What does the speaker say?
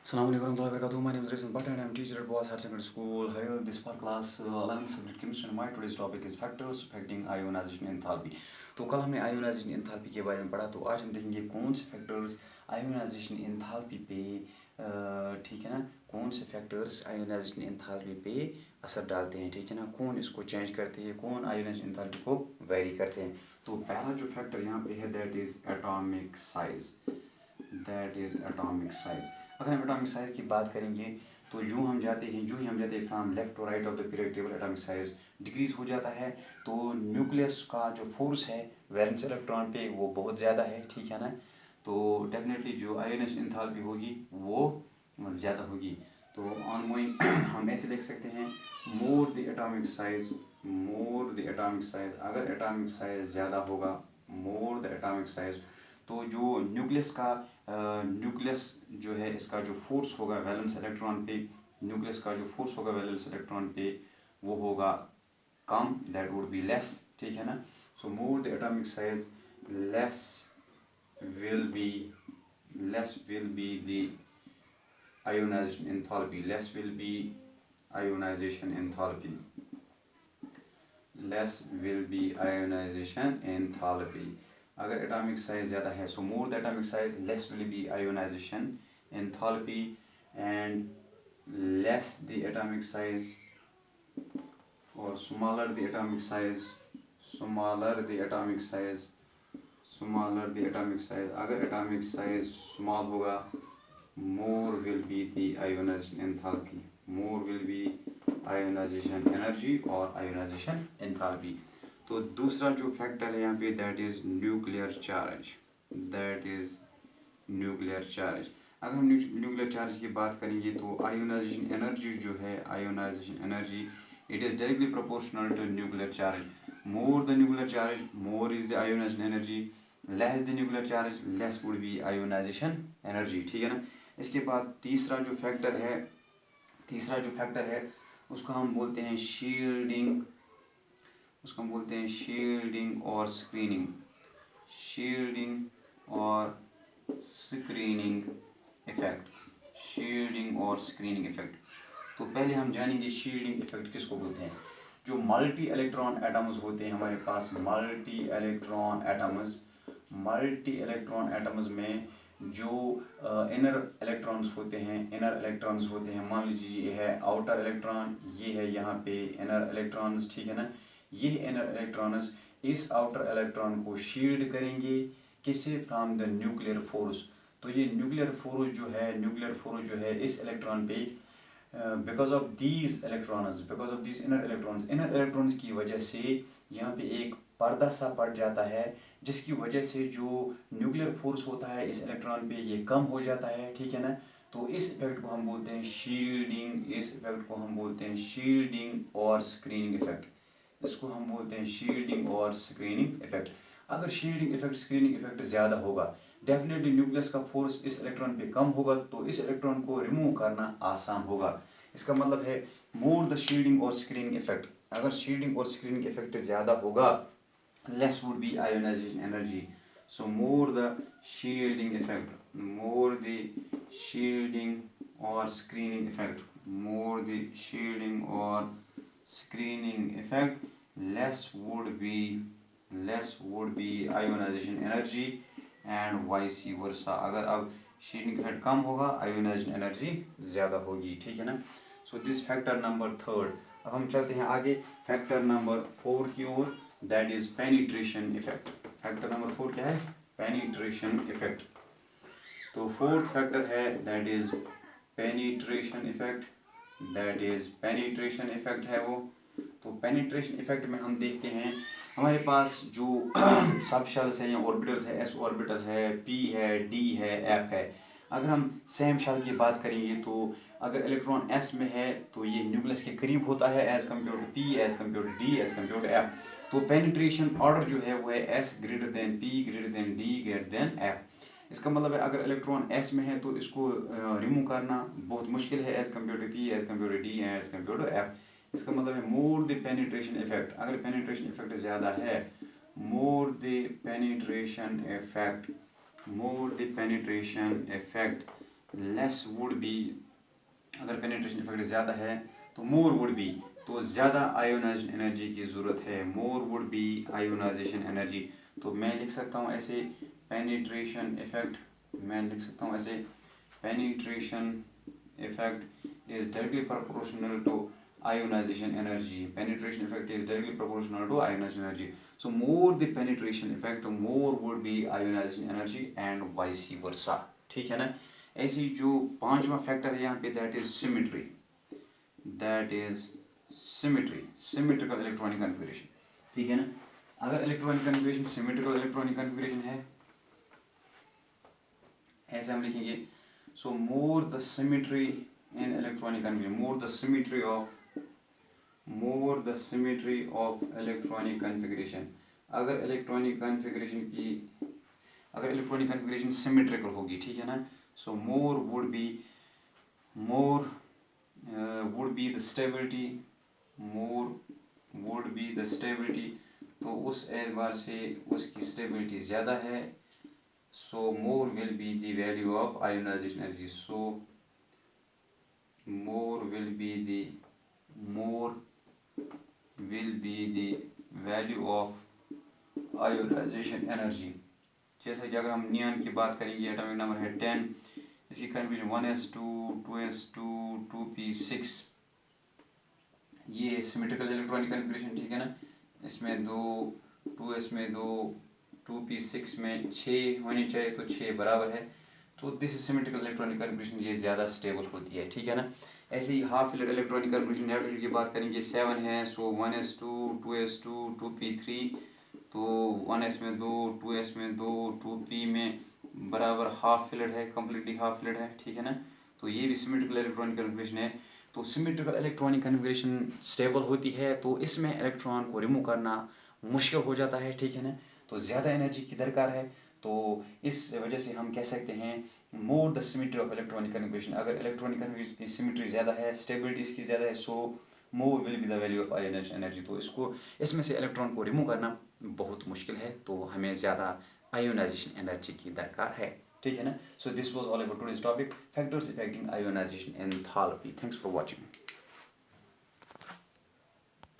Assalamu alaikum warahmatullahi wabarakatuh. My name is Rizwan Bhatt and I am teacher at Boas Higher Secondary School. Here, this for class 11th subject chemistry. My today's topic is factors affecting ionization enthalpy. तो कल हमने ionisation enthalpy के बारे में पढ़ा, तो आज हम देखेंगे कौन से फैक्टर्स आयोनाइजेशन एंथैल्पी पे ठीक है ना, कौन से फैक्टर्स आयोनाइजेशन एंथैल्पी पे असर डालते हैं, ठीक है ना, कौन इसको चेंज करते हैं, कौन आयोनाइजेशन एंथैल्पी को वेरी करते हैं। तो पहला जो फैक्टर यहाँ पे है दैट इज एटॉमिक साइज। अगर हम एटॉमिक साइज की बात करेंगे तो यूँ हम जाते हैं from left to right of the period table, atomic size decrease हो जाता है। तो न्यूक्लियस का जो फोर्स है वैलेंस इलेक्ट्रॉन पे वो बहुत ज़्यादा है, ठीक है ना। तो डेफिनेटली जो आयोनाइजेशन एंथैल्पी होगी वो ज़्यादा होगी। तो ऑन गोइंग हम ऐसे देख सकते हैं मोर द एटॉमिक साइज, अगर एटॉमिक साइज ज़्यादा होगा, मोर द एटॉमिक साइज, तो जो न्यूक्लियस जो है इसका जो फोर्स होगा वैलेंस इलेक्ट्रॉन पे, न्यूक्लियस का जो फोर्स होगा वैलेंस इलेक्ट्रॉन पे वो होगा कम, दैट वुड बी लेस, ठीक है ना। So more the atomic size less will be the ionization enthalpy, अगर एटॉमिक साइज ज़्यादा है, so more the atomic size less will be ionisation enthalpy, and less the atomic size और smaller the atomic size, अगर atomic size small होगा, more will be the ionisation enthalpy, more will be ionisation energy और ionisation enthalpy. तो दूसरा जो factor है यहाँ पे दैट इज न्यूक्लियर चार्ज, अगर हम न्यूक्लियर चार्ज की बात करेंगे तो आयोनाइजेशन एनर्जी जो है, it is directly proportional to nuclear charge. More the nuclear charge, more is the ionisation energy, less the nuclear charge, less would be ionisation energy, ठीक है ना। इसके बाद तीसरा जो फैक्टर है उसको हम बोलते हैं शील्डिंग, और स्क्रीनिंग इफेक्ट। तो पहले हम जानेंगे शील्डिंग इफेक्ट किसको बोलते हैं। जो मल्टी इलेक्ट्रॉन एटम्स होते हैं हमारे पास, मल्टी इलेक्ट्रॉन एटम्स में जो इनर इलेक्ट्रॉन्स होते हैं, मान लीजिए ये है आउटर इलेक्ट्रॉन, ये है यहाँ पे इनर इलेक्ट्रॉन्स, ठीक है ना। ये इनर इलेक्ट्रॉन्स इस आउटर इलेक्ट्रॉन को शील्ड करेंगे, किससे, फ्रॉम द न्यूक्लियर फोर्स। तो ये न्यूक्लियर फोर्स जो है इस इलेक्ट्रॉन पे because of these inner electrons की वजह से यहाँ पे एक पर्दा सा पड़ जाता है, जिसकी वजह से जो न्यूक्लियर फोर्स होता है इस इलेक्ट्रॉन पे ये कम हो जाता है, ठीक है ना। तो इस इफेक्ट को हम बोलते हैं शील्डिंग और स्क्रीनिंग इफेक्ट। अगर शील्डिंग इफेक्ट स्क्रीनिंग इफेक्ट ज़्यादा होगा, डेफिनेटली न्यूक्लियस का फोर्स इस इलेक्ट्रॉन पे कम होगा, तो इस इलेक्ट्रॉन को रिमूव करना आसान होगा। इसका मतलब है मोर द शील्डिंग और स्क्रीनिंग इफेक्ट, अगर शील्डिंग और स्क्रीनिंग इफेक्ट ज़्यादा होगा, less would be ionization energy. So more the shielding or screening effect, less would be ionization energy and vice versa। अगर अब shielding effect कम होगा, ionization energy ज़्यादा होगी, ठीक है ना। So this factor number third। अब हम चलते हैं आगे फैक्टर नंबर 4 की ओर, that is penetration effect. Factor number 4 क्या है, पेनिट्रेशन इफेक्ट। तो फोर्थ फैक्टर है दैट इज पेनिट्रेशन इफेक्ट है वो। तो पेनिट्रेशन इफेक्ट में हम देखते हैं हमारे पास जो सब शेल्स हैं या ऑर्बिटल्स है, एस ऑर्बिटल है, पी है, डी है, एफ है। अगर हम सेम शेल की बात करेंगे तो अगर इलेक्ट्रॉन एस में है तो ये न्यूक्लियस के करीब होता है as compare to p, as compare to d, as compare to f. तो पेनिट्रेशन ऑर्डर जो है वो है s greater than p, greater than d, greater than f. इसका मतलब है अगर इलेक्ट्रॉन एस में है तो इसको रिमूव करना बहुत मुश्किल है as compare to p, as compare to d, as compare to f. इसका मतलब है मोर द पेनिट्रेशन इफेक्ट, अगर पेनिट्रेशन इफेक्ट ज़्यादा है, more the penetration effect less would be, अगर पेनिट्रेशन इफेक्ट ज़्यादा है तो मोर वुड बी, तो ज़्यादा आयोनाइजेशन एनर्जी की ज़रूरत है, मोर वुड बी आयोनाइजेशन एनर्जी। तो मैं लिख सकता हूँ ऐसे पेनिट्रेशन इफेक्ट, मैं लिख सकता हूँ ऐसे penetration effect is directly proportional to ionization energy, penetration effect is directly proportional to ionization energy, so more the penetration effect more would be ionization energy and vice versa, ठीक है ना। ऐसी जो पांचवा फैक्टर है यहाँ पे that is symmetry, that is symmetry, symmetrical electronic configuration, ठीक है ना। अगर electronic configuration symmetrical electronic configuration है, ऐसे हम लिखेंगे, so more the symmetry in electronic configuration, more the symmetry of electronic configuration, अगर इलेक्ट्रॉनिक कन्फिगरेशन सिमेट्रिकल होगी, ठीक है ना, so more would be the stability, तो उस एतबार से उसकी स्टेबिलिटी ज़्यादा है, so more will be the value of ionisation energy, so more will be the value of ionisation energy. जैसे कि अगर हम नियॉन की बात करेंगे, एटॉमिक नंबर है 10, इसकी कन्फिगरेशन 1s2 2s2 2p6, ये सिमेट्रिकल इलेक्ट्रॉनिक कन्फिगरेशन, ठीक है ना। इसमें 2, 2s में 2, 2p6 में 6 होने चाहिए, तो 6 बराबर है, तो this is symmetrical electronic configuration, ये ज़्यादा स्टेबल होती है, ठीक है ना। ऐसे ही half filler electronic configuration nitrogen की बात करेंगे, 7 है, सो 1s2 2s2 2p3, तो 1s में 2, 2s में 2, 2p में बराबर हाफ फिलर है, कम्प्लीटली हाफ फिलर है, ठीक है ना। तो ये भी सिमेट्रिकल इलेक्ट्रॉनिक कन्फिगरेशन है। तो सिमेट्रिकल इलेक्ट्रॉनिक कन्फिगरेशन स्टेबल होती है, तो इसमें इलेक्ट्रॉन को रिमूव करना मुश्किल हो जाता है, ठीक है ना, तो ज़्यादा एनर्जी की दरकार है। तो इस वजह से हम कह सकते हैं more the symmetry of electronic configuration, अगर इलेक्ट्रॉनिक कन्फिगरेशन की सिमेट्री ज़्यादा है, स्टेबिलिटी इसकी ज़्यादा है, so more will be the value of ionisation energy, तो इसमें से इलेक्ट्रॉन को रिमूव करना बहुत मुश्किल है, तो हमें ज़्यादा आयोनाइजेशन एनर्जी की दरकार है, ठीक है ना। So this was all about today's topic, factors affecting ionisation enthalpy. Thanks for watching.